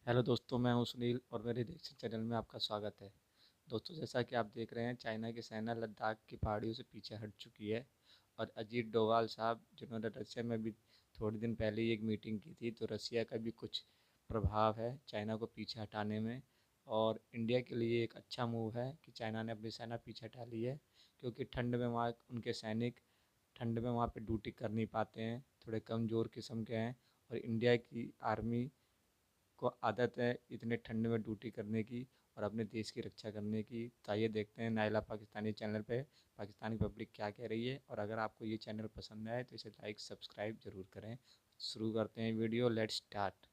Hello दोस्तों, मैं हूं सुनील और मेरे रिएक्शन चैनल में आपका स्वागत है। दोस्तों, जैसा कि आप देख रहे हैं, चाइना की सेना लद्दाख की पहाड़ियों से पीछे हट चुकी है। और अजीत डोभाल साहब, जिन्होंने रशिया में भी थोड़े दिन पहले ही एक मीटिंग की थी, तो रशिया का भी कुछ प्रभाव है चाइना को पीछे हटाने में। और इंडिया के लिए एक अच्छा मूव है कि चाइना ने अपनी सेना पीछे हटा ली है, क्योंकि ठंड में वहाँ उनके सैनिक ठंड में वहाँ पे ड्यूटी कर नहीं पाते हैं, थोड़े कमज़ोर किस्म के हैं। और इंडिया की आर्मी को आदत है इतने ठंड में ड्यूटी करने की और अपने देश की रक्षा करने की। तो आइए देखते हैं नायला पाकिस्तानी चैनल पे पाकिस्तानी पब्लिक क्या कह रही है। और अगर आपको ये चैनल पसंद आए तो इसे लाइक सब्सक्राइब ज़रूर करें। शुरू करते हैं video, let's start.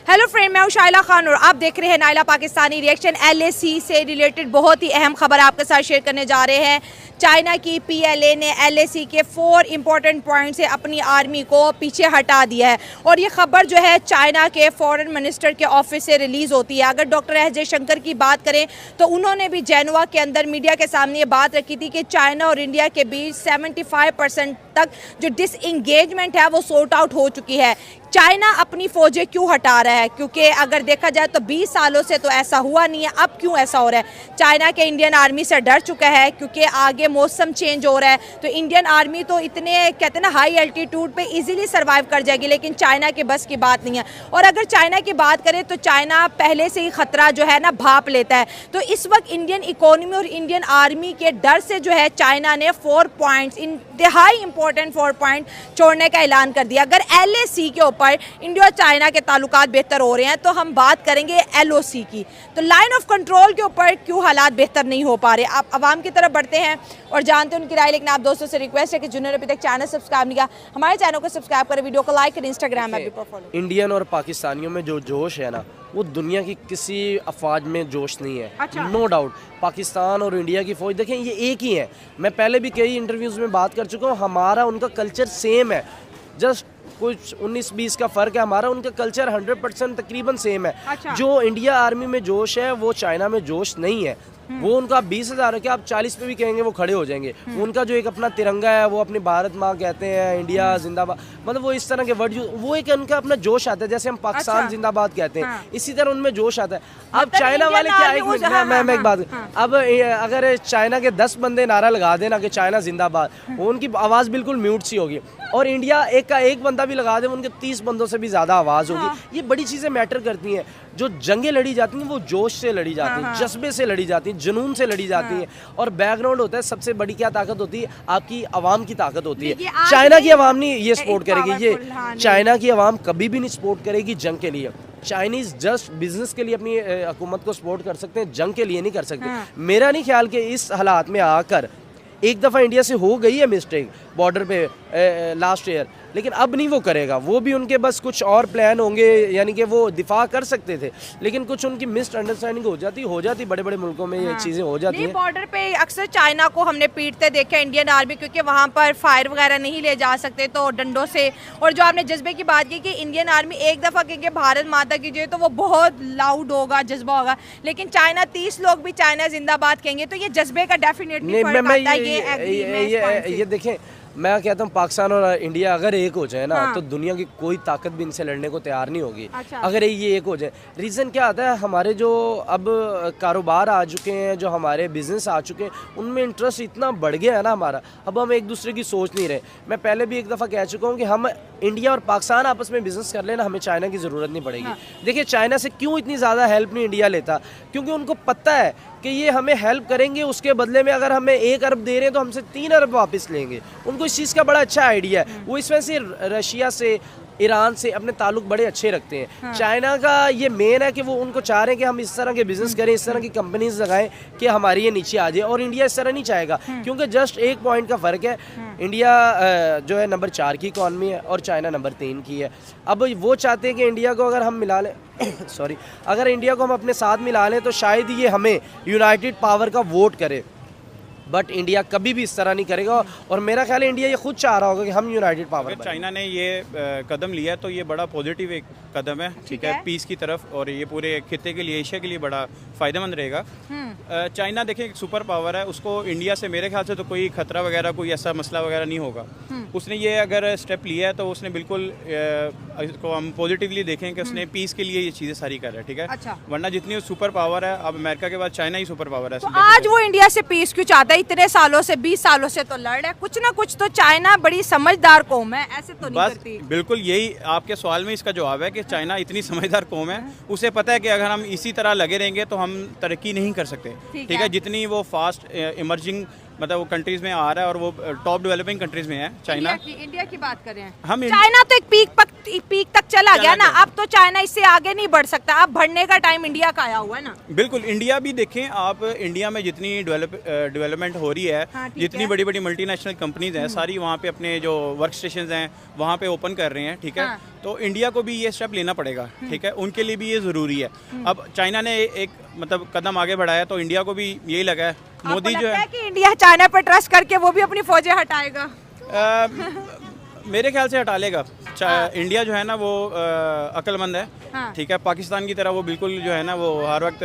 Hello friend, मैं हूं शाइला खान और आप देख रहे हैं नायला पाकिस्तानी रिएक्शन। एलएसी से रिलेटेड बहुत ही अहम खबर आपके साथ शेयर करने जा रहे हैं। चाइना की पीएलए ने एलएसी के 4 इंपॉर्टेंट पॉइंट से अपनी आर्मी को पीछे हटा दिया है और ये खबर जो है चाइना के फॉरेन मिनिस्टर के ऑफिस से रिलीज़ होती है। अगर डॉक्टर एस जयशंकर की बात करें तो उन्होंने भी जेनेवा के अंदर मीडिया के सामने ये बात रखी थी कि चाइना और इंडिया के बीच 75% तक जो डिसएंगेजमेंट है वो सॉर्ट आउट हो चुकी है। चाइना अपनी फौजें क्यों हटा रहा है? क्योंकि अगर देखा जाए तो 20 सालों से तो ऐसा हुआ नहीं है। अब क्यों ऐसा हो रहा है? चाइना के इंडियन आर्मी से डर चुका है क्योंकि आगे मौसम चेंज हो रहा है। तो इंडियन आर्मी तो इतने कहते हैं ना हाई एल्टीट्यूड पे इजीली सर्वाइव कर जाएगी, लेकिन चाइना के बस की बात नहीं है। और अगर चाइना की बात करें तो चाइना पहले से ही खतरा जो है ना भाप लेता है। तो इस वक्त इंडियन इकोनॉमी और इंडियन आर्मी के डर से जो है चाइना ने 4 पॉइंट्स, इंतहाई इंपॉर्टेंट 4 पॉइंट छोड़ने का ऐलान कर दिया। अगर एलएसी के ऊपर इंडिया और चाइना के ताल्लुकात बेहतर हो रहे हैं तो हम बात करेंगे एलओसी की। तो लाइन ऑफ कंट्रोल के ऊपर क्यों हालात बेहतर नहीं हो पा रहे? आप आवाम की तरफ बढ़ते हैं और जानते हैं उनकी राय। लेकिन आप दोस्तों से रिक्वेस्ट है कि जिन्होंने अभी तक चैनल सब्सक्राइब नहीं किया, हमारे चैनल को सब्सक्राइब करें, वीडियो को लाइक करें, इंस्टाग्राम में भी फॉलो। इंडियन और पाकिस्तानियों में जो जोश है ना, वो दुनिया की किसी अफवाज में जोश नहीं है। अच्छा। नो डाउट पाकिस्तान और इंडिया की फौज देखें, ये एक ही है। मैं पहले भी कई इंटरव्यूज़ में बात कर चुका हूँ, हमारा उनका कल्चर सेम है। जस्ट कुछ 19-20 का फ़र्क है। हमारा उनका कल्चर 100% तकरीबन सेम है। अच्छा। जो इंडिया आर्मी में जोश है वो चाइना में जोश नहीं है। वो उनका 20,000 है कि आप 40 पे भी कहेंगे वो खड़े हो जाएंगे। उनका जो एक अपना तिरंगा है, वो अपनी भारत माँ कहते हैं, इंडिया जिंदाबाद, मतलब वो इस तरह के वर्ड, वो एक उनका अपना जोश आता है। जैसे हम पाकिस्तान अच्छा। जिंदाबाद कहते हैं, हाँ। इसी तरह उनमें जोश आता है। अब मतलब चाइना इंडियन वाले क्या आर्मी एक वो मिनट, हाँ, मैं एक बात, हाँ। अब अगर चाइना के 10 बंदे नारा लगा देना कि चाइना जिंदाबाद, उनकी आवाज़ बिल्कुल म्यूट सी होगी। और इंडिया एक का एक बंदा भी लगा दे, उनके 30 बंदों से भी ज़्यादा आवाज़ होगी। हाँ। ये बड़ी चीज़ें मैटर करती हैं। जो जंगें लड़ी जाती हैं वो जोश से लड़ी जाती हैं, जज्बे से लड़ी जाती हैं, जुनून से लड़ी जाती हैं। और बैकग्राउंड होता है, सबसे बड़ी क्या ताकत होती है? आपकी आवाम की ताकत होती है। चाइना की आवाम नहीं ये सपोर्ट करेगी, ये चाइना की आवाम कभी भी नहीं सपोर्ट करेगी जंग के लिए। चाइनीज जस्ट बिजनेस के लिए अपनी हुकूमत को सपोर्ट कर सकते हैं, जंग के लिए नहीं कर सकते। मेरा नहीं ख्याल कि इस हालात में आकर, एक दफ़ा इंडिया से हो गई है मिस्टेक बॉर्डर पे लास्ट ईयर, लेकिन अब नहीं वो करेगा। वो भी उनके बस कुछ और प्लान होंगे, यानी कि वो दिफा कर सकते थे, लेकिन कुछ उनकी मिसअंडरस्टैंडिंग हो जाती बड़े बड़े मुल्कों में ये चीज़ें हो जाती हैं। बॉर्डर पे अक्सर चाइना को हमने पीटते देखे इंडियन आर्मी, क्योंकि वहाँ पर फायर वगैरह नहीं ले जा सकते तो डंडों से। और जो आपने जज्बे की बात की कि इंडियन आर्मी एक दफ़ा कहेंगे भारत माता की जय तो वो बहुत लाउड होगा, जज्बा होगा, लेकिन चाइना 30 लोग भी चाइना जिंदाबाद कहेंगे तो ये जज्बे का डेफिनेटली फर्क आता है। ये देखें, मैं कहता हूँ पाकिस्तान और इंडिया अगर एक हो जाए ना, हाँ। तो दुनिया की कोई ताकत भी इनसे लड़ने को तैयार नहीं होगी। अच्छा। अगर ये एक हो जाए, रीज़न क्या आता है? हमारे जो अब कारोबार आ चुके हैं, जो हमारे बिजनेस आ चुके हैं, उनमें इंटरेस्ट इतना बढ़ गया है ना हमारा, अब हम एक दूसरे की सोच नहीं रहे। मैं पहले भी एक दफ़ा कह चुका हूँ कि हम इंडिया और पाकिस्तान आपस में बिजनेस कर लेना, हमें चाइना की ज़रूरत नहीं पड़ेगी। देखिए चाइना से क्यों इतनी ज़्यादा हेल्प नहीं इंडिया लेता, क्योंकि उनको पता है कि ये हमें हेल्प करेंगे, उसके बदले में अगर हमें 1 अरब दे रहे हैं तो हमसे 3 अरब वापस लेंगे। उनको इस चीज़ का बड़ा अच्छा आइडिया है। वो इस वजह से रशिया से, ईरान से अपने ताल्लुक बड़े अच्छे रखते हैं। चाइना का ये मेन है कि वो उनको चाह रहे हैं कि हम इस तरह के बिजनेस करें, इस तरह की कंपनीज लगाएं कि हमारी ये नीचे आ जाए। और इंडिया इस तरह नहीं चाहेगा, क्योंकि जस्ट 1 पॉइंट का फ़र्क है। इंडिया जो है नंबर 4 की इकॉनमी है और चाइना नंबर 3 की है। अब वो चाहते हैं कि इंडिया को अगर हम मिला लें सॉरी, अगर इंडिया को हम अपने साथ मिला लें तो शायद ये हमें यूनाइटेड पावर का वोट करे, बट इंडिया कभी भी इस तरह नहीं करेगा। और मेरा ख्याल है इंडिया ये खुद चाह रहा होगा कि हम यूनाइटेड पावर बने। चाइना ने ये कदम लिया तो ये बड़ा पॉजिटिव एक कदम है, ठीक है, पीस की तरफ, और ये पूरे खित्ते के लिए, एशिया के लिए बड़ा फ़ायदेमंद रहेगा। चाइना देखिए एक सुपर पावर है, उसको इंडिया से मेरे ख्याल से तो कोई खतरा वगैरह, कोई ऐसा मसला वगैरह नहीं होगा। उसने ये अगर स्टेप लिया है तो उसने बिल्कुल इसको हम पॉजिटिवली देखें कि उसने पीस के लिए ये चीज़ें सारी कर रहा है, ठीक है। अच्छा। वरना जितनी सुपर पावर है, अब अमेरिका के बाद चाइना ही सुपर पावर है। तो आज वो इंडिया से पीस क्यों चाहता है? इतने सालों से, 20 सालों से तो लड़ रहा है, कुछ ना कुछ तो चाइना बड़ी समझदार कौम है, ऐसे तो नहीं बस करती। बिल्कुल यही आपके सवाल में इसका जवाब है कि चाइना इतनी समझदार कौम है, उसे पता है कि अगर हम इसी तरह लगे रहेंगे तो हम तरक्की नहीं कर सकते, ठीक है। जितनी वो फास्ट इमर्जिंग मतलब वो कंट्रीज में आ रहा है और वो टॉप डेवलपिंग कंट्रीज में है चाइना। इंडिया की बात करें हम चाइना तो एक पीक तक चला गया ना, अब तो चाइना इससे आगे नहीं बढ़ सकता, अब बढ़ने का टाइम इंडिया का आया हुआ है ना। बिल्कुल, इंडिया भी देखें आप, इंडिया में जितनी डेवलपमेंट हो रही है, हाँ, जितनी बड़ी बड़ी मल्टीनेशनल कंपनीज हैं, सारी वहाँ पे अपने जो वर्क स्टेशन हैं वहाँ पे ओपन कर रहे हैं, ठीक है। हाँ। तो इंडिया को भी ये स्टेप लेना पड़ेगा, ठीक है, उनके लिए भी ये ज़रूरी है। अब चाइना ने एक मतलब कदम आगे बढ़ाया तो इंडिया को भी यही लगा है। मोदी जो है कि इंडिया चाइना पर ट्रस्ट करके वो भी अपनी फौजें हटाएगा, मेरे ख्याल से हटा लेगा। इंडिया जो है ना वो अक्लमंद है, हाँ। ठीक है। पाकिस्तान की तरह वो बिल्कुल जो है ना वो हर वक्त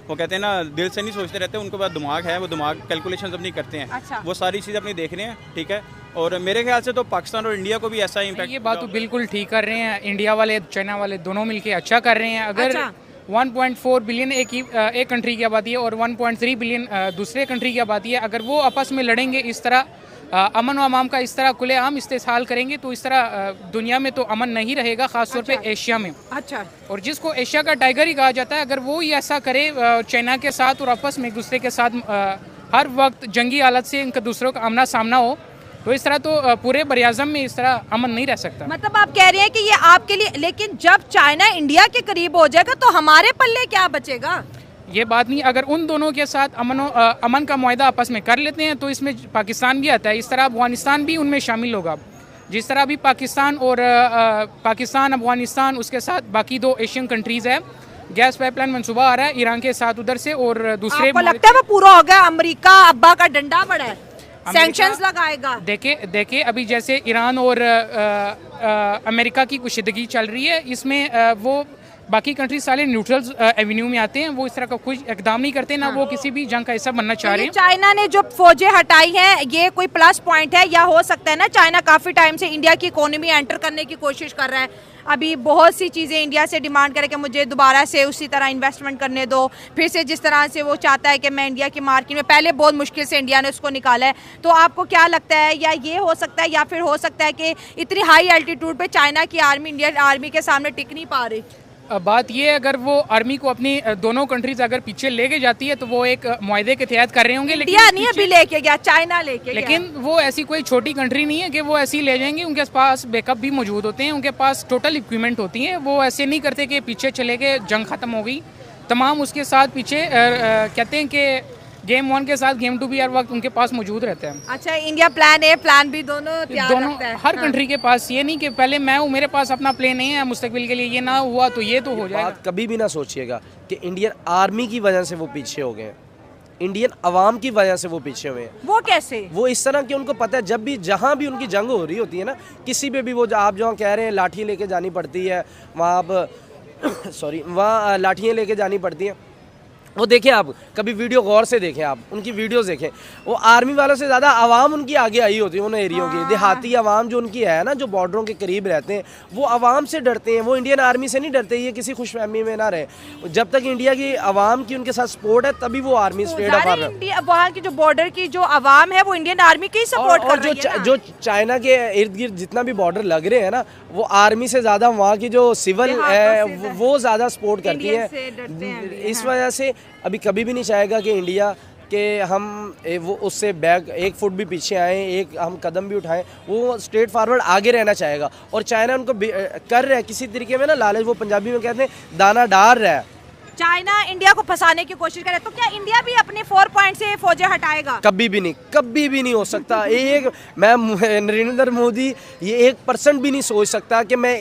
वो कहते हैं ना दिल से नहीं सोचते रहते, उनके पास दिमाग है, वो दिमाग कैलकुलेशन अपनी करते हैं। अच्छा। वो सारी चीज़ अपनी देख रहे हैं, ठीक है। और मेरे ख्याल से तो पाकिस्तान और इंडिया को भी ऐसा इम्पैक्ट, ये बात तो बिल्कुल ठीक कर रहे हैं, इंडिया वाले चाइना वाले दोनों मिलके अच्छा कर रहे हैं। अगर अच्छा। 1.4 बिलियन एक कंट्री की आबादी है और 1.3 बिलियन दूसरे कंट्री की आबादी है, अगर वो आपस में लड़ेंगे इस तरह, अमन व अमाम का इस तरह खुलेआम इस्तेसाल करेंगे तो इस तरह दुनिया में तो अमन नहीं रहेगा, खासतौर पे एशिया में। अच्छा। और जिसको एशिया का टाइगर ही कहा जाता है, अगर वो ही ऐसा करे चाइना के साथ और आपस में एक दूसरे के साथ हर वक्त जंगी हालत से इनका दूसरों का आमना सामना हो, तो इस तरह तो पूरे बरियाज़म में इस तरह अमन नहीं रह सकता। मतलब आप कह रहे हैं कि ये आपके लिए, लेकिन जब चाइना इंडिया के करीब हो जाएगा तो हमारे पल्ले क्या बचेगा? ये बात नहीं, अगर उन दोनों के साथ अमन का मुआहदा आपस में कर लेते हैं तो इसमें पाकिस्तान भी आता है, इस तरह अफगानिस्तान भी उनमें शामिल होगा। जिस तरह अभी पाकिस्तान और पाकिस्तान, अफगानिस्तान, उसके साथ बाकी 2 एशियन कंट्रीज़ है, गैस पाइपलाइन मंसूबा आ रहा है ईरान के साथ उधर से, और दूसरे आपको लगता है वो पूरा हो गया? अमेरिका अब्बा का डंडा बड़ा है, सैंक्शंस लगाएगा। देखे अभी जैसे ईरान और अमेरिका की कुशीदगी चल रही है, इसमें वो बाकी कंट्री सारे न्यूट्रल एवेन्यू में आते हैं, वो इस तरह का कुछ इकदाम नहीं करते, ना वो किसी भी जंग का हिस्सा बनना चाह रहे हैं। चाइना ने जो फौजें हटाई हैं, ये कोई प्लस पॉइंट है, या हो सकता है ना चाइना काफी टाइम से इंडिया की इकोनॉमी एंटर करने की कोशिश कर रहा है, अभी बहुत सी चीज़ें इंडिया से डिमांड करे कि मुझे दोबारा से उसी तरह इन्वेस्टमेंट करने दो, फिर से जिस तरह से वो चाहता है कि मैं इंडिया की मार्केट में, पहले बहुत मुश्किल से इंडिया ने उसको निकाला है। तो आपको क्या लगता है, या ये हो सकता है या फिर हो सकता है कि इतनी हाई एल्टीट्यूड पे चाइना की आर्मी इंडियन आर्मी के सामने टिक नहीं पा रही? बात ये है, अगर वो आर्मी को अपनी दोनों कंट्रीज अगर पीछे लेके जाती है तो वो एक मुआहदे के तहत कर रहे होंगे, लेकिन इंडिया नहीं अभी लेके गया, चाइना लेके गया। लेकिन वो ऐसी कोई छोटी कंट्री नहीं है कि वो ऐसी ले जाएंगे, उनके पास बैकअप भी मौजूद होते हैं, उनके पास टोटल इक्विपमेंट होती है, वो ऐसे नहीं करते कि पीछे चले गए जंग खत्म हो गई, तमाम उसके साथ पीछे कहते हैं कि गेम 1 के साथ गेम 2 भी हर वक्त उनके पास मौजूद रहता है। अच्छा, India plan A plan B दोनों तैयार रखता है हर कंट्री के पास, ये नहीं कि पहले मैं हूँ मेरे पास अपना प्लान नहीं है मुस्तकबिल के लिए, ये ना हुआ तो ये तो हो जाएगा। बात कभी भी ना सोचिएगा कि इंडियन आर्मी की वजह से वो पीछे हो गए, इंडियन अवाम की वजह से वो पीछे हुए हैं। वो कैसे? वो इस तरह कि उनको पता है जब भी जहाँ भी उनकी जंग हो रही होती है ना, किसी पे भी वो आप जहाँ कह रहे हैं लाठी लेके जानी पड़ती है, वहाँ आप सॉरी वहाँ लाठियाँ लेके जानी पड़ती हैं। वो देखें, आप कभी वीडियो गौर से देखें, आप उनकी वीडियोस देखें, वो आर्मी वालों से ज़्यादा आवाम उनकी आगे आई होती है उन एरियो की। देहाती आवाम जो उनकी है ना, जो बॉर्डरों के करीब रहते हैं, वो आवाम से डरते हैं, वो इंडियन आर्मी से नहीं डरते। ये किसी खुशफहमी में ना रहे, जब तक इंडिया की आवाम की उनके साथ सपोर्ट है तभी वो आर्मी स्ट्रेट अप आ रहा है। वहाँ की जो बॉर्डर की जो आवाम है वो इंडियन आर्मी की सपोर्ट कर रही है ना। जो चाइना के इर्द गिर्द जितना भी बॉर्डर लग रहे हैं ना, वो आर्मी से ज़्यादा वहाँ की जो सिविल है वो ज़्यादा सपोर्ट करती है। इस वजह से अभी कभी भी नहीं चाहेगा कि इंडिया के हम वो उससे बैग 1 फुट भी पीछे आए, एक हम कदम भी उठाएं, वो स्ट्रेट फॉरवर्ड आगे रहना चाहेगा। और चाइना उनको कर रहा है किसी तरीके में ना, लालच, वो पंजाबी में कहते हैं दाना डाल रहा है। चाइना इंडिया को फंसाने की कोशिश करे, तो क्या इंडिया भी अपने 4 पॉइंट से फौजें हटाएगा? कभी भी नहीं, कभी भी नहीं हो सकता। एक मैं नरेंद्र मोदी ये 1% भी नहीं सोच सकता कि मैं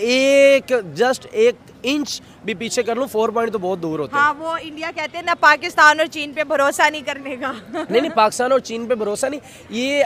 जस्ट 1 इंच भी पीछे कर लूं। 4 पॉइंट तो बहुत दूर होते हैं। हाँ, वो इंडिया कहते हैं ना पाकिस्तान और चीन पे भरोसा नहीं करने का। नहीं, पाकिस्तान और चीन पे भरोसा नहीं, ये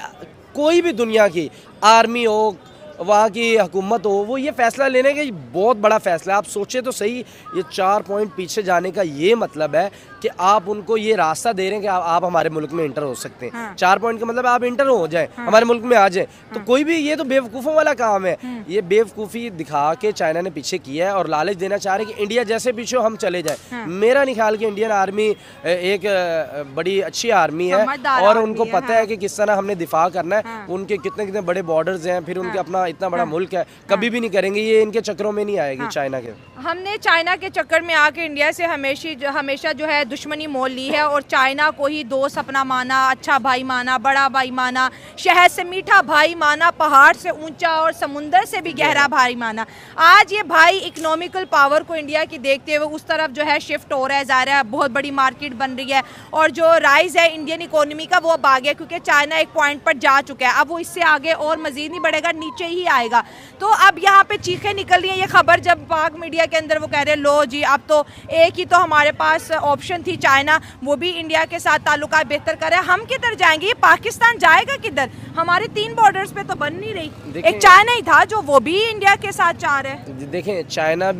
कोई भी दुनिया की आर्मी हो, वहाँ की हुकूमत हो, वो ये फ़ैसला लेने का बहुत बड़ा फ़ैसला है। आप सोचे तो सही, ये 4 पॉइंट पीछे जाने का ये मतलब है कि आप उनको ये रास्ता दे रहे हैं कि आप हमारे मुल्क में इंटर हो सकते हैं। हाँ। 4 पॉइंट का मतलब आप इंटर हो जाए, हाँ। हमारे मुल्क में आ जाए। हाँ। तो कोई भी, ये तो बेवकूफ़ों वाला काम है। ये बेवकूफ़ी दिखा के चाइना ने पीछे किया है और लालच देना चाह रहे हैं कि इंडिया जैसे पीछे हम चले जाए। हाँ। मेरा नहीं ख्याल कि इंडियन आर्मी एक बड़ी अच्छी आर्मी है और उनको पता है कि किस तरह हमने दिफा करना है। उनके कितने कितने बड़े बॉर्डर्स हैं, फिर उनके अपना इतना बड़ा मुल्क है, कभी भी नहीं करेंगे ये, इनके चक्करों में नहीं आएगी चाइना के। हमने चाइना के चक्कर में आके इंडिया से हमेशा जो है दुश्मनी मोल ली है और चाइना को ही दोस्त अपना माना, अच्छा भाई माना, बड़ा भाई माना, शहद से मीठा भाई माना, पहाड़ से ऊंचा और समुंदर से भी गहरा भाई माना। आज ये भाई इकोनॉमिकल पावर को इंडिया की देखते हुए उस तरफ जो है शिफ्ट हो रहा है, जा रहा है, बहुत बड़ी मार्केट बन रही है और जो राइज है इंडियन इकोनॉमी का वो अब आ गया, क्योंकि चाइना एक पॉइंट पर जा चुका है। अब वो इससे आगे और मजीद नहीं बढ़ेगा, नीचे ही आएगा। तो अब यहाँ पे चीखें निकल रही हैं, ये खबर जब पाक मीडिया के अंदर वो कह रहे हैं लो जी अब तो एक ही तो हमारे पास ऑप्शन थी, चाइना, वो भी इंडिया के साथ ताल्लुकात बेहतर कर रहा है, हम किधर जाएंगे, ये पाकिस्तान जाएगा किधर? हमारे 3 बॉर्डर्स पे तो बन नहीं रही। एक चाइना ही था जो वो भी इंडिया के साथ चाह रहे हैं। देखें चाइना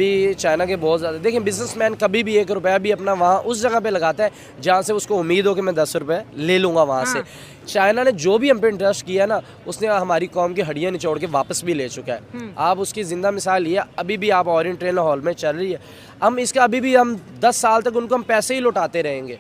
के बहुत ज़्यादा, देखें बिजनेसमैन कभी भी 1 रुपया भी अपना वहाँ उस जगह पे लगाता है जहाँ से उसको उम्मीद हो कि मैं 10 रुपये ले लूँगा वहाँ से। चाइना ने जो भी हम पे इंटरेस्ट किया ना, उसने हमारी कौम की हड्डियाँ निचोड़ के वापस भी ले चुका है। आप उसकी ज़िंदा मिसाल ये, अभी भी आप ओरिएंट ट्रेन हॉल में चल रही है, हम इसका अभी भी हम 10 साल तक उनको हम पैसे ही लौटाते रहेंगे।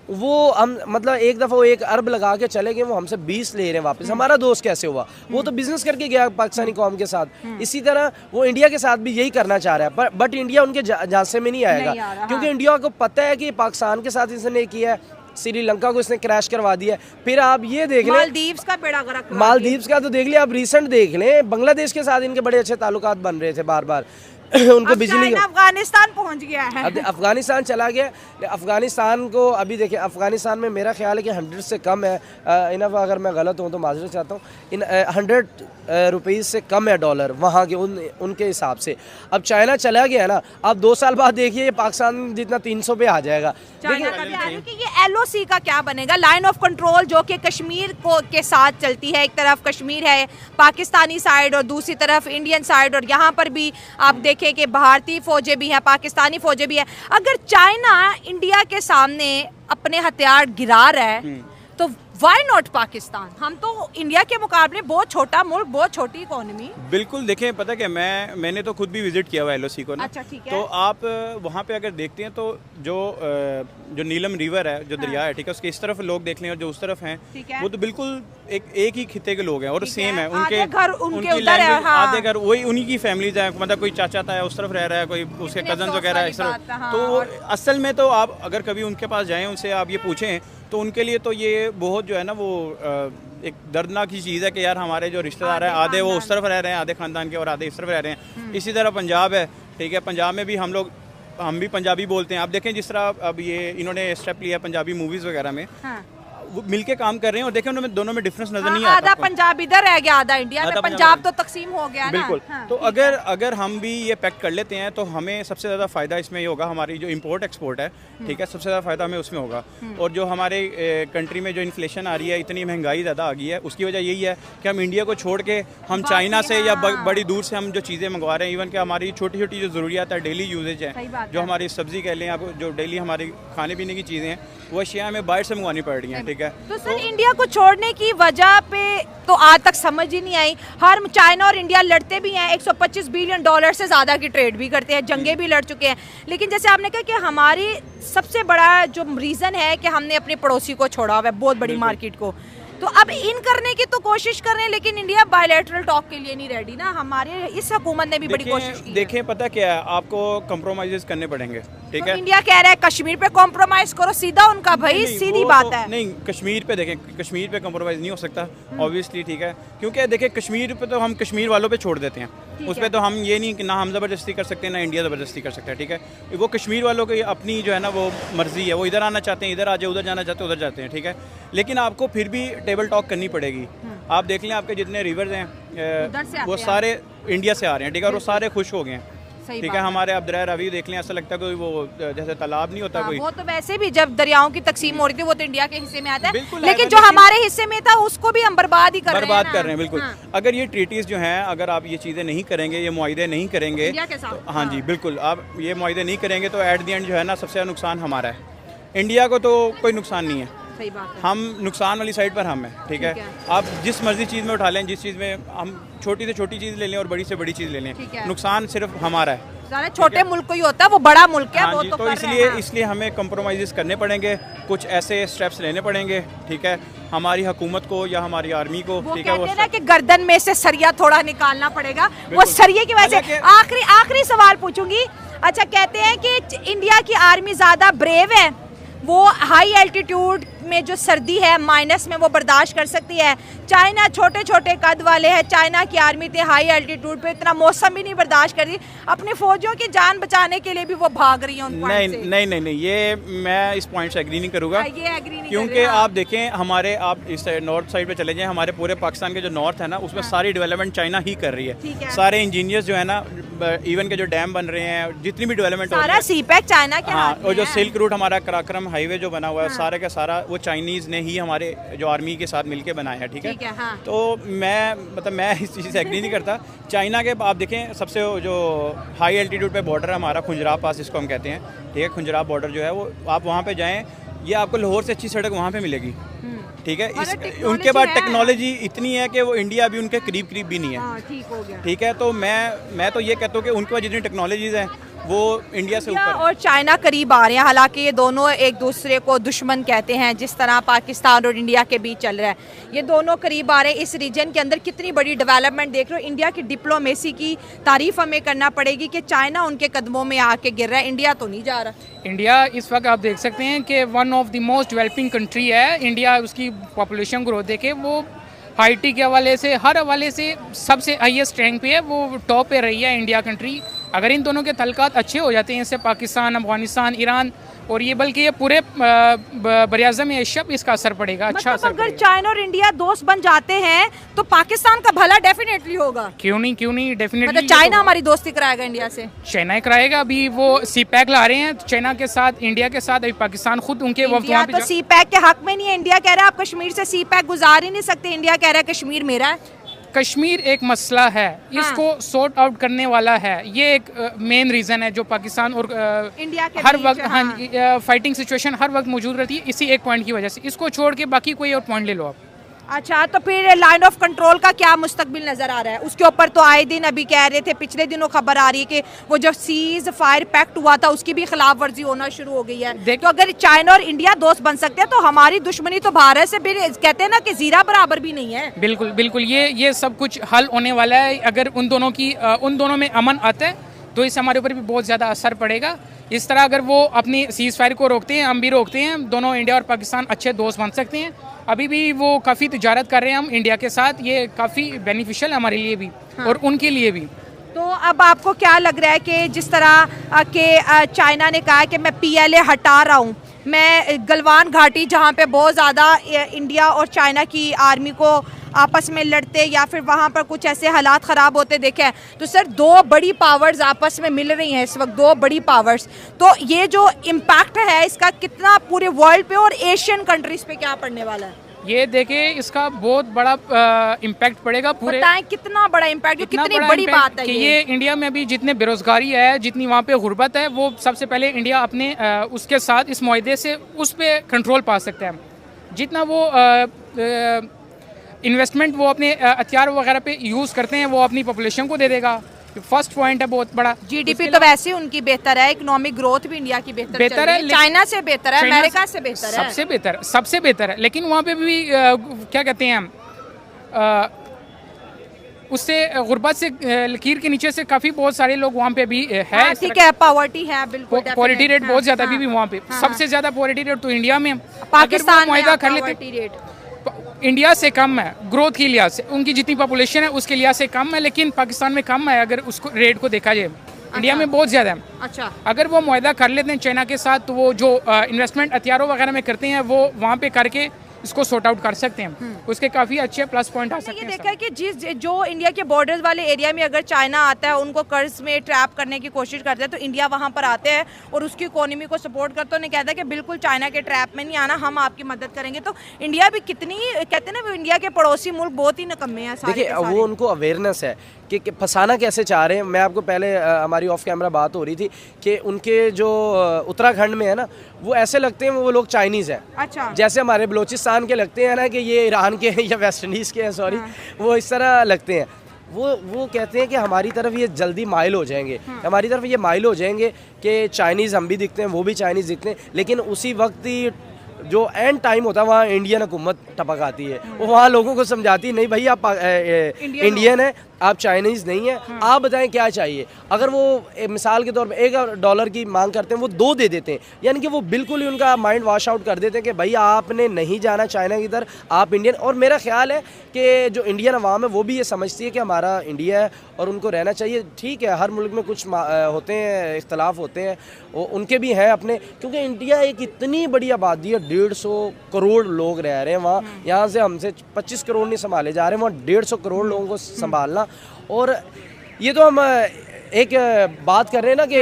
वो हम मतलब एक दफ़ा वो 1 अरब लगा के चले गए, वो हमसे 20 ले रहे हैं वापस। हमारा दोस्त कैसे हुआ? वो तो बिजनेस करके गया पाकिस्तानी कौम के साथ। इसी तरह वो इंडिया के साथ भी यही करना चाह रहा है, बट इंडिया उनके झांसे में नहीं आएगा, क्योंकि इंडिया को पता है कि पाकिस्तान के साथ इसने किया है, श्रीलंका को इसने क्रैश करवा दिया। फिर आप ये देख लें मालदीव्स का बेड़ा गर्क, मालदीव्स का तो देख लिया, आप रिसेंट देख लें, बांग्लादेश के साथ इनके बड़े अच्छे ताल्लुकात बन रहे थे बार बार। उनको बिजली, अफगानिस्तान पहुंच गया है, अब अफगानिस्तान चला गया। अफगानिस्तान को अभी देखिए, अफगानिस्तान में मेरा ख्याल है कि 100 से कम है, इनफ अगर मैं गलत हूँ तो माजरत चाहता हूँ, 100 रुपीज़ से कम है डॉलर वहाँ के उनके हिसाब से। अब चाइना चला गया ना, अब 2 साल बाद देखिए पाकिस्तान जितना 300 पे आ जाएगा। चाइना का भी आगे कि ये LOC का क्या बनेगा, लाइन ऑफ कंट्रोल, जो कि कश्मीर को के साथ चलती है। एक तरफ कश्मीर है पाकिस्तानी साइड और दूसरी तरफ इंडियन साइड, और यहाँ पर भी आप देखें कि भारतीय फौजें भी हैं, पाकिस्तानी फौजें भी हैं। अगर चाइना इंडिया के सामने अपने हथियार गिरा रहा है तो वाई नॉट पाकिस्तान? हम तो इंडिया के मुकाबले बहुत छोटा मुल्क, बहुत छोटी इकोनॉमी। बिल्कुल, देखें पता क्या, मैंने तो खुद भी विजिट किया हुआ LOC को ना। अच्छा, ठीक है। तो आप वहाँ पे अगर देखते हैं तो जो नीलम रिवर है, जो दरिया है, ठीक है, उसके इस तरफ लोग देख लें और जो उस तरफ हैं, वो तो बिल्कुल एक ही खिते के लोग हैं और सेम है। उनके घर उनके उधर है, आधे घर वही उन्हीं की फैमिलीज है, मतलब कोई चाचा था उस तरफ रह रहा है, कोई उसके कजन वगैरह इस तरफ। तो असल में तो आप अगर कभी उनके पास जाएँ, उनसे आप ये पूछें तो उनके लिए तो ये बहुत जो है ना वो एक दर्दनाक की चीज़ है कि यार हमारे जो रिश्तेदार हैं आधे वो उस तरफ रह रहे हैं, आधे ख़ानदान के, और आधे इस तरफ रह रहे हैं। इसी तरह पंजाब है, ठीक है, पंजाब में भी हम भी पंजाबी बोलते हैं। आप देखें जिस तरह अब ये इन्होंने स्टेप लिया पंजाबी मूवीज़ वगैरह में, वो मिलके काम कर रहे हैं और देखें उनमें दोनों में डिफरेंस नजर नहीं आता। आधा पंजाब इधर रह गया, आधा इंडिया में, पंजाब तो तकसीम हो गया ना। बिल्कुल। तो अगर हम भी ये पैक्ट कर लेते हैं तो हमें सबसे ज़्यादा फ़ायदा इसमें ये होगा, हमारी जो इंपोर्ट एक्सपोर्ट है, ठीक है, सबसे ज़्यादा फ़ायदा हमें उसमें होगा। और जो हमारे कंट्री में जो इन्फ्लेशन आ रही है, इतनी महंगाई ज़्यादा आ गई है, उसकी वजह यही है कि हम इंडिया को छोड़ के हम चाइना से या बड़ी दूर से हम जो चीज़ें मंगवा रहे हैं। इवन कि हमारी छोटी छोटी जो ज़रूरियात है, डेली यूजेज है, जो हमारी सब्ज़ी कह लें, आप जो डेली हमारी खाने पीने की चीज़ें हैं, वो अशिया हमें बाहर से मंगवानी पड़ रही हैं, ठीक है। तो सर इंडिया को छोड़ने की वजह पे तो आज तक समझ ही नहीं आई। हर चाइना और इंडिया लड़ते भी हैं, 125 बिलियन डॉलर से ज़्यादा की ट्रेड भी करते हैं, जंगे भी लड़ चुके हैं, लेकिन जैसे आपने कहा कि हमारी सबसे बड़ा जो रीज़न है कि हमने अपने पड़ोसी को छोड़ा हुआ है, बहुत बड़ी मार्केट को। तो अब इन करने की तो कोशिश कर रहे हैं, लेकिन इंडिया बायलैटरल टॉक के लिए नहीं रेडी ना। हमारे इस हुकूमत ने भी बड़ी कोशिश की। देखें पता क्या है, आपको कॉम्प्रोमाइज़ करने पड़ेंगे, ठीक है। इंडिया कह रहा है कश्मीर पे कॉम्प्रोमाइज करो, सीधा उनका भाई सीधी बात है। नहीं, कश्मीर पे देखें, कश्मीर पे कॉम्प्रोमाइज़ नहीं हो सकता ऑब्वियसली, ठीक है, क्योंकि देखिए कश्मीर पे तो हम कश्मीर वालों पे छोड़ देते हैं, उस पर तो हम ये नहीं कि ना हम ज़बरदस्ती कर सकते हैं ना इंडिया ज़बरदस्ती कर सकता है, ठीक है। वो कश्मीर वालों की अपनी जो है ना वो मर्ज़ी है, वो इधर आना चाहते हैं इधर आ जाए, उधर जाना चाहते हैं उधर जाते हैं, ठीक है। लेकिन आपको फिर भी टेबल टॉक करनी पड़ेगी। आप देख लें आपके जितने रिवर्स हैं वो सारे इंडिया से आ रहे हैं, ठीक है, और वो सारे खुश हो गए हैं। सही ठीक बात है। है। हमारे अब दरिया रावी देख लें, ऐसा लगता है कोई वो जैसे तालाब नहीं होता कोई। वो तो वैसे भी जब दरियाओं की तकसीम हो रही थी वो तो इंडिया के हिस्से में आता है, बिल्कुल है, लेकिन तो जो लेकिन- हमारे हिस्से में था उसको भी हम बर्बाद ही कर रहे हैं बर्बाद ना। कर रहे हैं बिल्कुल। हाँ। अगर ये ट्रीटीज़ जो हैं, अगर आप ये चीज़ें नहीं करेंगे, ये मुआहदे नहीं करेंगे इंडिया के साथ, तो हाँ जी हाँ। बिल्कुल, आप ये मुआहदे नहीं करेंगे तो एट द एंड जो है ना सबसे ज़्यादा नुकसान हमारा है। इंडिया को तो कोई नुकसान नहीं है, सही बात है। हम नुकसान वाली साइड पर हम हैं। ठीक है, ठीक है। आप जिस मर्जी चीज़ में उठा लें, जिस चीज़ में हम छोटी से छोटी चीज़ ले लें और बड़ी से बड़ी चीज़ ले लें, ठीक है। नुकसान सिर्फ हमारा है। सारे छोटे मुल्क को ही होता है, वो बड़ा मुल्क है, हाँ वो जी, तो तो कर रहे इसलिए हैं, हाँ। इसलिए हमें कंप्रोमाइज़ करने पड़ेंगे, कुछ ऐसे स्टेप्स लेने पड़ेंगे। ठीक है, हमारी हुकूमत को या हमारी आर्मी को, वो ठीक है, कहते हैं ना कि गर्दन में से सरिया थोड़ा निकालना पड़ेगा, वो सरिये की वजह से। आखिरी सवाल पूछूंगी। अच्छा, कहते हैं कि इंडिया की आर्मी ज्यादा ब्रेव है, वो हाई एल्टीट्यूड में जो सर्दी है माइनस में वो बर्दाश्त कर सकती है। चाइना छोटे छोटे कद वाले हैं, चाइना की आर्मी थे हाई एल्टीट्यूड पे, इतना मौसम भी नहीं बर्दाश्त कर रही, अपने फौजियों की जान बचाने के लिए भी वो भाग रही है उन नहीं पॉइंट से। नहीं नहीं नहीं, ये मैं इस पॉइंट से एग्री नहीं करूँगा, ये एग्री नहीं क्योंकि कर रहे, हाँ। आप देखें हमारे, आप इस नॉर्थ साइड पे चले जाएं, हमारे पूरे पाकिस्तान के जो नॉर्थ है ना, उसमें सारी डेवलपमेंट चाइना ही कर रही ठीक है। है। सारे इंजीनियर्स जो है ना, इवन के जो डैम बन रहे हैं, जितनी भी डेवलपमेंट हो रही सारा है, सीपैक चाइना के हाँ, हाथ में और जो है। सिल्क रूट हमारा कराक्रम हाईवे जो बना हुआ है, सारे का सारा वो चाइनीज़ ने ही हमारे जो आर्मी के साथ मिलके बनाया है। ठीक ठीक है, हाँ। तो मैं इस चीज़ से एग्री नहीं करता। चाइना के आप देखें, सबसे जो हाई एल्टीट्यूड पे बॉर्डर है हमारा, खुंजराब पास जिसको हम कहते हैं, ठीक है, खुंजराब बॉर्डर जो है वो, आप वहाँ पे जाएं, ये आपको लाहौर से अच्छी सड़क वहाँ पे मिलेगी। ठीक है, अरे technology उनके पास है। टेक्नोलॉजी इतनी है कि वो इंडिया भी उनके करीब करीब भी नहीं है। हाँ, ठीक हो गया। ठीक है, तो मैं तो ये कहता हूँ कि उनके पास जितनी टेक्नोलॉजीज़ हैं वो इंडिया से इंडिया ऊपर है। और चाइना करीब आ रहे हैं, हालांकि ये दोनों एक दूसरे को दुश्मन कहते हैं, जिस तरह पाकिस्तान और इंडिया के बीच चल रहा है, ये दोनों करीब आ रहे हैं। इस रीजन के अंदर कितनी बड़ी डेवलपमेंट देख रहे हो। इंडिया की डिप्लोमेसी की तारीफ हमें करना पड़ेगी कि चाइना उनके कदमों में आके गिर रहा है, इंडिया तो नहीं जा रहा। इंडिया इस वक्त आप देख सकते हैं कि one of the most developing country है इंडिया। उसकी पॉपुलेशन ग्रोथ देखे, वो हाईटी के हवाले से, हर हवाले से सबसे हाईएस्ट रैंक पे है, वो टॉप पे रही है इंडिया कंट्री। अगर इन दोनों के तल्लुकात अच्छे हो जाते हैं, इससे पाकिस्तान, अफगानिस्तान, ईरान और ये, बल्कि ये पूरे बरियाज़म एशिया पे इसका असर पड़ेगा, अच्छा मतलब असर अगर पड़ेगा। चाइना और इंडिया दोस्त बन जाते हैं तो पाकिस्तान का भला डेफिनेटली होगा। क्यों नहीं, डेफिनेटली। मतलब चाइना हमारी दोस्ती कराएगा इंडिया से। चाइना कराएगा, अभी वो सीपैक ला रहे हैं चाइना के साथ, इंडिया के साथ। अभी पाकिस्तान खुद उनके वक्त इंडिया वहाँ पे तो सी पैक के हक में नहीं है। इंडिया कह रहा है आप कश्मीर से सी पैक गुजार ही नहीं सकते, इंडिया कह रहा है कश्मीर मेरा है। कश्मीर एक मसला है, इसको सॉर्ट आउट करने वाला है। ये एक मेन रीज़न है जो पाकिस्तान और इंडिया के हर बीच, वक्त हाँ। फाइटिंग सिचुएशन हर वक्त मौजूद रहती है, इसी एक पॉइंट की वजह से। इसको छोड़ के बाकी कोई और पॉइंट ले लो आप। अच्छा, तो फिर लाइन ऑफ कंट्रोल का क्या मुस्तकबिल नजर आ रहा है? उसके ऊपर तो आए दिन अभी कह रहे थे, पिछले दिनों खबर आ रही है कि वो जो सीज फायर पैक्ट हुआ था उसकी भी खिलाफ वर्जी होना शुरू हो गई है। तो अगर चाइना और इंडिया दोस्त बन सकते हैं तो हमारी दुश्मनी तो भारत से भी, कहते हैं ना कि जीरा बराबर भी नहीं है। बिल्कुल बिल्कुल, ये सब कुछ हल होने वाला है। अगर उन दोनों में अमन आता है तो इससे हमारे ऊपर भी बहुत ज़्यादा असर पड़ेगा। इस तरह अगर वो अपनी सीज फायर को रोकते हैं, हम भी रोकते हैं, दोनों इंडिया और पाकिस्तान अच्छे दोस्त बन सकते हैं। अभी भी वो काफ़ी तिजारत कर रहे हैं हम इंडिया के साथ, ये काफ़ी बेनिफिशियल है हमारे लिए भी, हाँ। और उनके लिए भी। तो अब आपको क्या लग रहा है कि जिस तरह के चाइना ने कहा कि मैं PLA हटा रहा हूँ, मैं गलवान घाटी जहाँ पे बहुत ज़्यादा इंडिया और चाइना की आर्मी को आपस में लड़ते या फिर वहाँ पर कुछ ऐसे हालात ख़राब होते देखे हैं, तो सर दो बड़ी पावर्स आपस में मिल रही हैं इस वक्त, दो बड़ी पावर्स, तो ये जो इम्पैक्ट है इसका कितना पूरे वर्ल्ड पे और एशियन कंट्रीज़ पे क्या पड़ने वाला है? ये देखे, इसका बहुत बड़ा इम्पैक्ट पड़ेगा पूरे। बताएं कितना बड़ा इम्पैक्ट, कितनी बड़ी बात है कि ये इंडिया में अभी जितने बेरोजगारी है, जितनी वहाँ पे गुर्बत है, वो सबसे पहले इंडिया अपने उसके साथ इस मुआहदे से उस पर कंट्रोल पा सकता है। जितना वो इन्वेस्टमेंट वो अपने हथियार वगैरह पे यूज़ करते हैं वो अपनी पॉपुलेशन को दे देगा। फर्स्ट पॉइंट है बहुत बड़ा। GDP तो वैसे उनकी बेहतर है, इकोनॉमिक ग्रोथ भी इंडिया की बेहतर है, चाइना से बेहतर है, अमेरिका से बेहतर है, सबसे बेहतर है। लेकिन वहाँ पे भी क्या कहते हैं उससे गुर्बत से लकीर के नीचे से काफ़ी बहुत सारे लोग वहाँ पे भी है। ठीक है, पॉवर्टी है, बिल्कुल पॉवर्टी रेट बहुत ज़्यादा अभी भी वहाँ पे। सबसे ज़्यादा पॉवर्टी रेट तो इंडिया में, पाकिस्तान में कर लेते इंडिया से कम है ग्रोथ के लिहाज से, उनकी जितनी पॉपुलेशन है उसके लिहाज से कम है, लेकिन पाकिस्तान में कम है अगर उसको रेट को देखा जाए। इंडिया में बहुत ज़्यादा है। अच्छा, अगर वो मुआहदा कर लेते हैं चाइना के साथ तो वो जो इन्वेस्टमेंट हथियारों वगैरह में करते हैं वो वहाँ पे करके इसको सॉर्ट आउट कर सकते हैं, उसके काफ़ी अच्छे प्लस पॉइंट आ सकते ये हैं। देखा है कि जो इंडिया के बॉर्डर्स वाले एरिया में अगर चाइना आता है, उनको कर्ज में ट्रैप करने की कोशिश करते हैं, तो इंडिया वहाँ पर आते हैं और उसकी इकोनॉमी को सपोर्ट करते हैं। उन्हें कहता है कि बिल्कुल चाइना के ट्रैप में नहीं आना, हम आपकी मदद करेंगे। तो इंडिया भी कितनी, कहते हैं ना, वो इंडिया के पड़ोसी मुल्क बहुत ही निकम्मे हैं सारे देखिए के सारे। वो उनको अवेयरनेस है कि फंसाना कैसे चाह रहे हैं। मैं आपको पहले हमारी ऑफ कैमरा बात हो रही थी कि उनके जो उत्तराखंड में है ना, वो ऐसे लगते हैं वो लोग चाइनीज़ हैं। अच्छा। जैसे हमारे बलोचिस्तान के लगते हैं ना कि ये ईरान के हैं या वेस्ट इंडीज़ के हैं, सॉरी, वो इस तरह लगते हैं। वो कहते हैं कि हमारी तरफ ये जल्दी माइल हो जाएंगे, हमारी तरफ ये माइल हो जाएंगे कि चाइनीज़ हम भी दिखते हैं, वो भी चाइनीज़ दिखते हैं, लेकिन उसी वक्त ही जो एंड टाइम होता है वहाँ इंडियन हुकूमत टपक आती है। वो वहाँ लोगों को समझाती है, नहीं भाई आप इंडियन है, आप चाइनीज़ नहीं है, आप बताएं क्या चाहिए। अगर वो मिसाल के तौर पे $1 की मांग करते हैं, वो 2 दे देते हैं, यानी कि वो बिल्कुल ही उनका माइंड वॉश आउट कर देते हैं कि भाई आपने नहीं जाना चाइना की तरफ, आप इंडियन। और मेरा ख्याल है कि जो इंडियन अवाम है वो भी ये समझती है कि हमारा इंडिया है और उनको रहना चाहिए। ठीक है, हर मुल्क में कुछ होते हैं, इख्तलाफ होते हैं, उनके भी हैं अपने, क्योंकि इंडिया एक इतनी बड़ी आबादी है, 150 करोड़ लोग रह रहे हैं वहाँ। यहाँ से हमसे 25 करोड़ नहीं संभाले जा रहे हैं, वहाँ 150 करोड़ लोगों को संभालना। और ये तो हम एक बात कर रहे हैं ना कि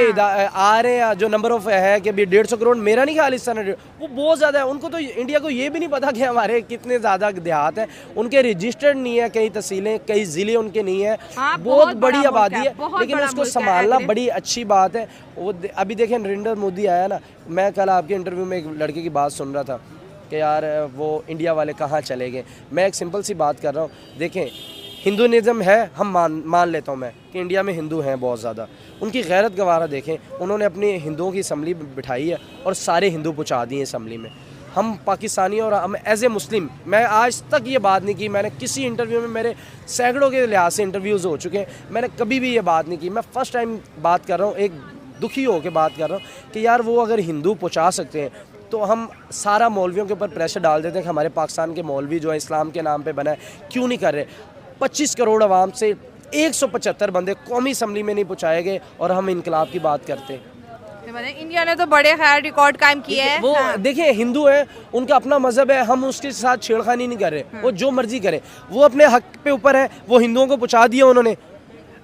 आ रहे हैं, जो नंबर ऑफ है कि अभी 150 करोड़, मेरा नहीं ख्याल इस तरह, वो बहुत ज़्यादा है। उनको तो इंडिया को ये भी नहीं पता कि हमारे कितने ज़्यादा देहात हैं, उनके रजिस्टर्ड नहीं है, कई तहसीलें, कई ज़िले उनके नहीं है। बहुत बड़ी आबादी है, लेकिन उसको संभालना बड़ी अच्छी बात है। वो अभी देखें नरेंद्र मोदी आया ना, मैं कल आपके इंटरव्यू में एक लड़के की बात सुन रहा था कि यार वो इंडिया वाले कहाँ चले गए। मैं एक सिंपल सी बात कर रहा हूँ, देखें हिंदुइज़्म है, हम मान लेता हूँ मैं कि इंडिया में हिंदू हैं बहुत ज़्यादा, उनकी गैरत गवारा देखें, उन्होंने अपनी हिंदुओं की असम्बली बिठाई है और सारे हिंदू पहुँचा दिए असम्बली में। हम पाकिस्तानी और हम एज ए मुस्लिम, मैं आज तक ये बात नहीं की, मैंने किसी इंटरव्यू में, मेरे सैकड़ों के लिहाज से इंटरव्यूज़ हो चुके हैं, मैंने कभी भी ये बात नहीं की। मैं फ़र्स्ट टाइम बात कर रहा हूँ, एक दुखी होकर बात कर रहा हूँ कि यार वो अगर हिंदू पहुँचा सकते हैं तो हम सारा मौलवियों के ऊपर प्रेशर डाल देते हैं कि हमारे पाकिस्तान के मौलवी जो है इस्लाम के नाम पे बना है, क्यों नहीं कर रहे। 25 करोड़ आवाम से 175 बंदे कौमी असम्बली में नहीं पहुँचाए गए और हम इनकलाब की बात करते हैं। इंडिया ने तो बड़े खैर रिकॉर्ड कायम किए हैं। वो देखिए हिंदू है, उनका अपना मजहब है, हम उसके साथ छेड़खानी नहीं कर रहे, वो जो मर्जी करे, वो अपने हक पे ऊपर है। वो हिंदुओं को पहुँचा दिया उन्होंने,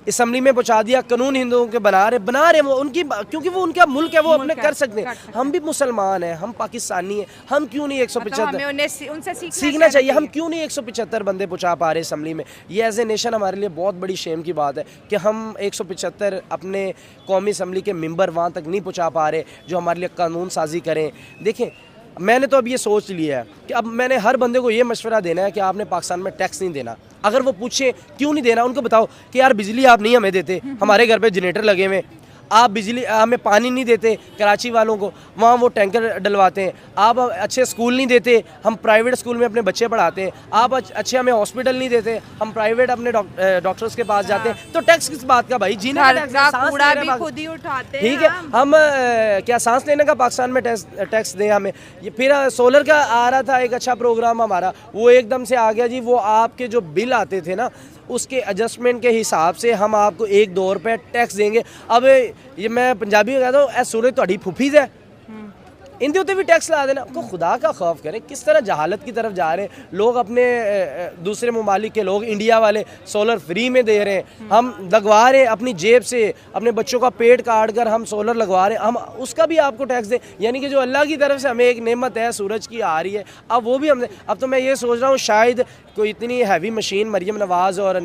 असम्बली में पहुंचा दिया, कानून हिंदुओं के बना रहे वो उनकी, क्योंकि वो उनका मुल्क है, वो अपने कर सकते हैं। हम भी मुसलमान हैं, हम पाकिस्तानी हैं, हम क्यों नहीं 175 उनसे सीखना चाहिए, हम क्यों नहीं 175 बंदे पहुंचा पा रहे असम्बली में। ये एज ए नेशन हमारे लिए बहुत बड़ी शेम की बात है कि हम 175 अपने कौमी असम्बली के मेंबर वहाँ तक नहीं पहुँचा पा रहे जो हमारे लिए कानून साजी करें। देखें मैंने तो अब ये सोच लिया है कि अब मैंने हर बंदे को ये मशवरा देना है कि आपने पाकिस्तान में टैक्स नहीं देना। अगर वो पूछे क्यों नहीं देना, उनको बताओ कि यार बिजली आप नहीं हमें देते, हमारे घर पे जनरेटर लगे हुए, आप बिजली हमें पानी नहीं देते कराची वालों को, वहाँ वो टैंकर डलवाते हैं, आप अच्छे स्कूल नहीं देते, हम प्राइवेट स्कूल में अपने बच्चे पढ़ाते हैं, आप अच्छे हमें हॉस्पिटल नहीं देते, हम प्राइवेट अपने डॉक्टर्स के पास जाते हैं, तो टैक्स किस बात का भाई? जीने का कूड़ा भी खुद ही उठाते हैं। ठीक है, हम क्या सांस लेने का पाकिस्तान में टैक्स दें हमें? ये फिर सोलर का आ रहा था एक अच्छा प्रोग्राम हमारा, वो एकदम से आ गया जी, वो आपके जो बिल आते थे ना उसके एडजस्टमेंट के हिसाब से हम आपको 1-2 रुपये टैक्स देंगे। अब ये मैं पंजाबी में कहता हूँ, ए सूरज तुहाडी फुफीज है, इनके उत्ते भी टैक्स ला देना। को खुदा का खौफ करें, किस तरह जहालत की तरफ जा रहे हैं लोग। अपने दूसरे ममालिक के लोग, इंडिया वाले सोलर फ्री में दे रहे हैं, हम लगवा रहे हैं अपनी जेब से, अपने बच्चों का पेट काट कर हम सोलर लगवा रहे हैं, हम उसका भी आपको टैक्स दें। यानी कि जो अल्लाह की तरफ से हमें एक नेमत है सूरज की आ रही है, अब वो भी हमने, अब तो मैं ये सोच रहा हूँ शायद कोई इतनी हैवी मशीन मरीम नवाज़ और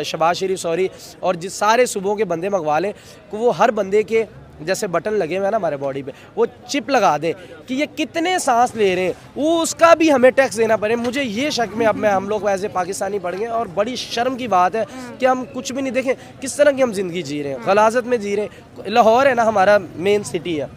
शहबाज शरीफ सॉरी और जिस सारे सूबों के बंदे मंगवा लें कि वो हर बंदे के जैसे बटन लगे हुए हैं ना हमारे बॉडी पे, वो चिप लगा दे कि ये कितने सांस ले रहे हैं, वो उसका भी हमें टैक्स देना पड़े। मुझे ये शक में अब मैं हम लोग ऐसे पाकिस्तानी पड़ गए और बड़ी शर्म की बात है कि हम कुछ भी नहीं देखें किस तरह की हम ज़िंदगी जी रहे हैं, गलाजत में जी रहे हैं। लाहौर है ना हमारा मेन सिटी है,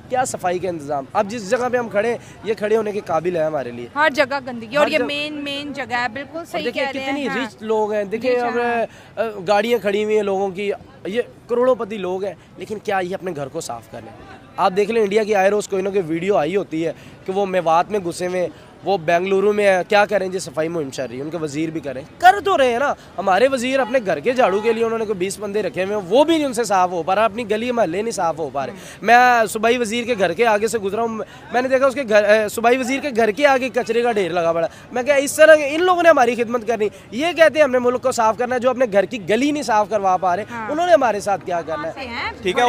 क्या सफाई का इंतजाम, अब जिस जगह पे हम खड़े हैं ये खड़े होने के काबिल है हमारे लिए। हर जगह गंदगी और ये मेन जगह है, बिल्कुल सही कह रहे हैं। कितनी रिच लोग हैं, देखिए अब गाड़ियाँ खड़ी हुई हैं लोगों की, ये करोड़ोंपति लोग हैं, लेकिन क्या ये अपने घर को साफ़ कर लें? आप देख लें इंडिया की आयरोस कोई ना कोई वीडियो आई होती है कि वो मेवात में घुसे हुए वो बेंगलुरु में है, क्या करें जी, सफाई मुहिम चल रही है, उनके वजीर भी करें, कर तो रहे हैं ना। हमारे वजीर अपने घर के झाड़ू के लिए उन्होंने कोई 20 बंदे रखे हुए हैं, वो भी नहीं उनसे साफ हो पा रहा, अपनी गली महल्ले नहीं साफ हो पा रहे। मैं सूबाई वजीर के घर के आगे से गुजरा हूँ, मैंने देखा उसके घर, सूबाई वजीर के घर के आगे कचरे का ढेर लगा पड़ा। मैं क्या इस तरह इन लोगों ने हमारी खिदमत करनी, ये कहते हैं हमने मुल्क को साफ करना है, जो अपने घर की गली नहीं साफ करवा पा रहे, उन्होंने हमारे साथ क्या करना है। ठीक है।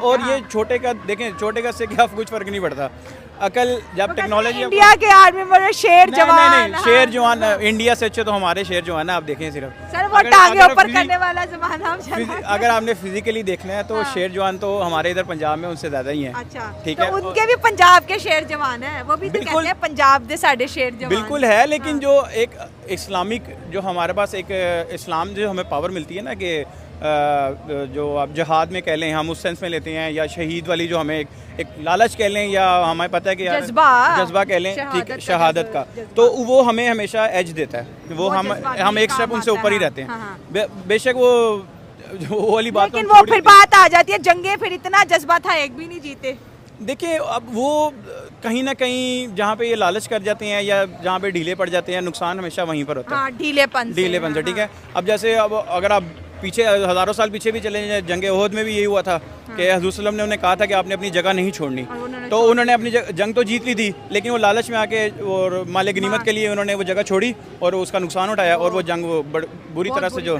और ये छोटे का देखें, छोटे का से क्या कुछ फर्क नहीं पड़ता। अकल जब टेक्नोलॉजी इंडिया के आर्मी में शेर जवान, नहीं, शेर जवान इंडिया से अच्छे तो हमारे शेर जवान है। आप देखें सिर्फ सर वो टांगे ऊपर करने वाला जमाना अगर आपने फिजिकली देखना है तो शेर जवान तो हमारे इधर पंजाब में उनसे ज्यादा ही है। अच्छा, ठीक तो है, उनके भी पंजाब के शेर जवान है, वो भी तो कहते हैं पंजाब दे साढ़े शेर जवान। बिल्कुल है, लेकिन जो एक इस्लामिक जो हमारे पास एक इस्लाम जो हमें पावर मिलती है ना कि जो आप जहाद में कह लें, हम उस सेंस में लेते हैं, या शहीद वाली जो हमें एक लालच कह लें, या हमें पता है कि जज्बा कह लें, ठीक, शहादत का, तो वो हमें हमेशा एज देता है। वो हम एक स्टेप उनसे ऊपर ही रहते हैं। बेशक वो वाली बात, लेकिन वो फिर बात आ जाती है, जंगे फिर इतना जज्बा था, एक भी नहीं जीते। देखिए अब वो कहीं ना कहीं जहाँ पे ये लालच कर जाते हैं या जहाँ पे ढीले पड़ जाते हैं, नुकसान हमेशा वहीं पर होता है, ढीलेपन से। ठीक है, अब जैसे अब अगर आप पीछे हज़ारों साल पीछे भी चले जाएं, जंग ओहद में भी यही हुआ था कि हज़रत सल्लल्लाहु अलैहि वसल्लम ने उन्हें कहा था कि आपने अपनी जगह नहीं छोड़नी, तो उन्होंने अपनी जंग तो जीत ली थी, लेकिन वो लालच में आके और माले गनीमत के लिए उन्होंने वो जगह छोड़ी और उसका नुकसान उठाया, और वो जंग वो बुरी तरह से जो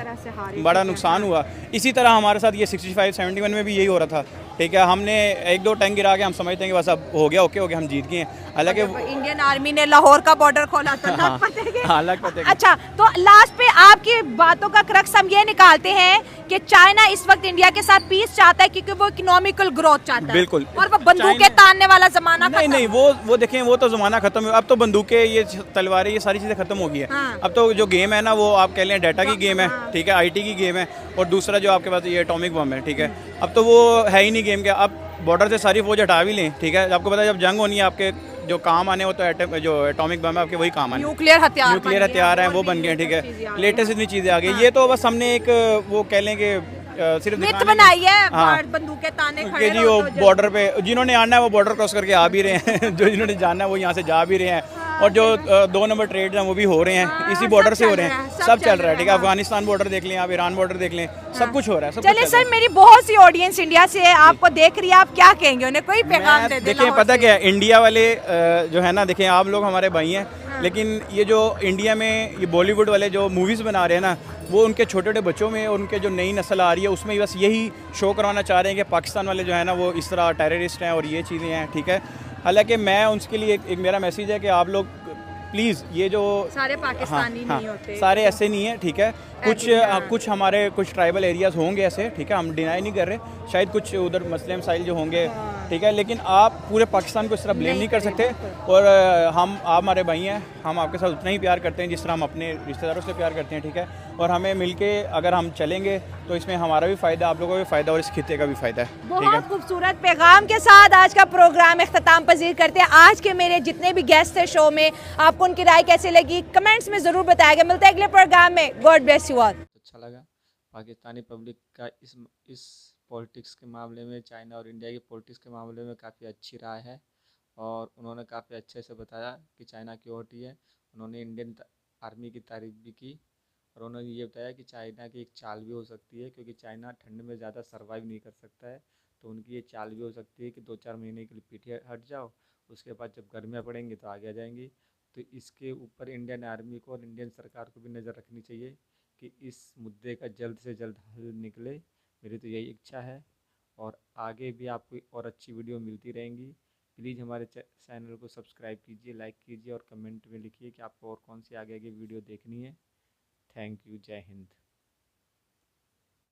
बड़ा नुकसान हुआ। इसी तरह हमारे साथ ये 65-71 में भी यही हो रहा था। ठीक है, हमने 1-2 टैंक गिरा के हम समझते हैं कि बस अब हो गया, ओके हो गया, हम जीत गए हैं। हालांकि इंडियन आर्मी ने लाहौर का बॉर्डर खोला था। हालांकि अच्छा, तो लास्ट पे आपकी बातों का क्रक्स हम ये निकालते हैं कि चाइना इस वक्त इंडिया के साथ पीस चाहता है क्योंकि वो इकोनॉमिकल ग्रोथ चाहता है। बिल्कुल, और वो बंदूकें तानने वाला जमाना नहीं, वो देखें, वो तो जमाना खत्म है। अब तो बंदूकें, ये तलवारें, ये सारी चीजें खत्म हो गई है। अब तो जो गेम है ना, वो आप कह लें डाटा की गेम है, ठीक है, IT की गेम है, और दूसरा जो आपके पास ये एटॉमिक बम है। ठीक है, अब तो वो है ही नहीं गेम के। अब बॉर्डर से सारी फौज हटा भी लें, ठीक है, आपको पता है जब जंग होनी है, आपके जो काम आने वो तो जो एटॉमिक बम है आपके वही काम आने, न्यूक्लियर हथियार हैं, वो बन गए। ठीक है, लेटेस्ट इतनी चीज़ें आ गई। ये तो बस हमने एक वो कह लें कि सिर्फ मिथ बनाई है, बंदूकें ताने खड़े जी, वो बॉर्डर पे जिन्होंने आना है वो बॉर्डर क्रॉस करके आ भी रहे हैं, जो जिन्होंने जाना है वो यहाँ से जा भी रहे हैं, और जो 2 नंबर ट्रेड हैं वो भी हो रहे हैं, इसी बॉर्डर से हो रहे हैं, सब चल रहा है। ठीक है, अफगानिस्तान बॉर्डर देख लें आप, ईरान बॉर्डर देख लें, सब कुछ हो रहा है। चलिए सर, मेरी बहुत सी ऑडियंस इंडिया से है, आपको देख रही है, आप क्या कहेंगे उन्हें, कोई पैगाम दे दें? देखिए, पता क्या है, इंडिया वाले जो है ना, देखें आप लोग हमारे भाई हैं, लेकिन ये जो इंडिया में ये बॉलीवुड वाले जो मूवीज़ बना रहे हैं ना, वो उनके छोटे छोटे बच्चों में, उनके जो नई नस्ल आ रही है उसमें बस यही शो करवाना चाह रहे हैं कि पाकिस्तान वाले जो है ना वो इस तरह टेररिस्ट हैं और ये चीज़ें हैं। ठीक है, हालांकि मैं उनके लिए एक मेरा मैसेज है कि आप लोग प्लीज़ ये जो सारे पाकिस्तानी नहीं होते, सारे ऐसे नहीं है। ठीक है, कुछ हमारे कुछ ट्राइबल एरियाज़ होंगे ऐसे, ठीक है, हम डिनाई नहीं कर रहे, शायद कुछ उधर मसले मसाइल जो होंगे, ठीक है, लेकिन आप पूरे पाकिस्तान को इस तरह ब्लेम नहीं कर सकते। और आप हमारे भाई हैं, हम आपके साथ उतना ही प्यार करते हैं जिस तरह हम अपने रिश्तेदारों से प्यार करते हैं। ठीक है, और हमें मिलके अगर हम चलेंगे तो इसमें हमारा भी फ़ायदा, आप लोगों का भी फ़ायदा और इस खित्ते का भी फ़ायदा है। बहुत खूबसूरत पैगाम के साथ आज का प्रोग्राम इख्तिताम पजीर करते हैं। आज के मेरे जितने भी गेस्ट थे शो में, आपको उनकी राय कैसे लगी कमेंट्स में ज़रूर बताएगा। मिलता है अगले प्रोग्राम में। God bless you all. अच्छा लगा पाकिस्तानी पब्लिक का इस पॉलिटिक्स के मामले में, चाइना और इंडिया की पॉलिटिक्स के मामले में काफ़ी अच्छी राय है, और उन्होंने काफ़ी अच्छे से बताया कि चाइना क्यों होती है। उन्होंने इंडियन आर्मी की तारीफ भी की, और उन्होंने ये बताया कि चाइना की एक चाल भी हो सकती है, क्योंकि चाइना ठंड में ज़्यादा सर्वाइव नहीं कर सकता है, तो उनकी ये चाल भी हो सकती है कि 2-4 महीने के लिए पीछे हट जाओ, उसके बाद जब गर्मियाँ पड़ेंगी तो आगे आ जाएंगी। तो इसके ऊपर इंडियन आर्मी को और इंडियन सरकार को भी नज़र रखनी चाहिए कि इस मुद्दे का जल्द से जल्द हल निकले। मेरी तो यही इच्छा है, और आगे भी आपको और अच्छी वीडियो मिलती रहेंगी। प्लीज़ हमारे चैनल को सब्सक्राइब कीजिए, लाइक कीजिए, और कमेंट में लिखिए कि आपको और कौन सी आगे वीडियो देखनी है। Thank you. जय हिंद।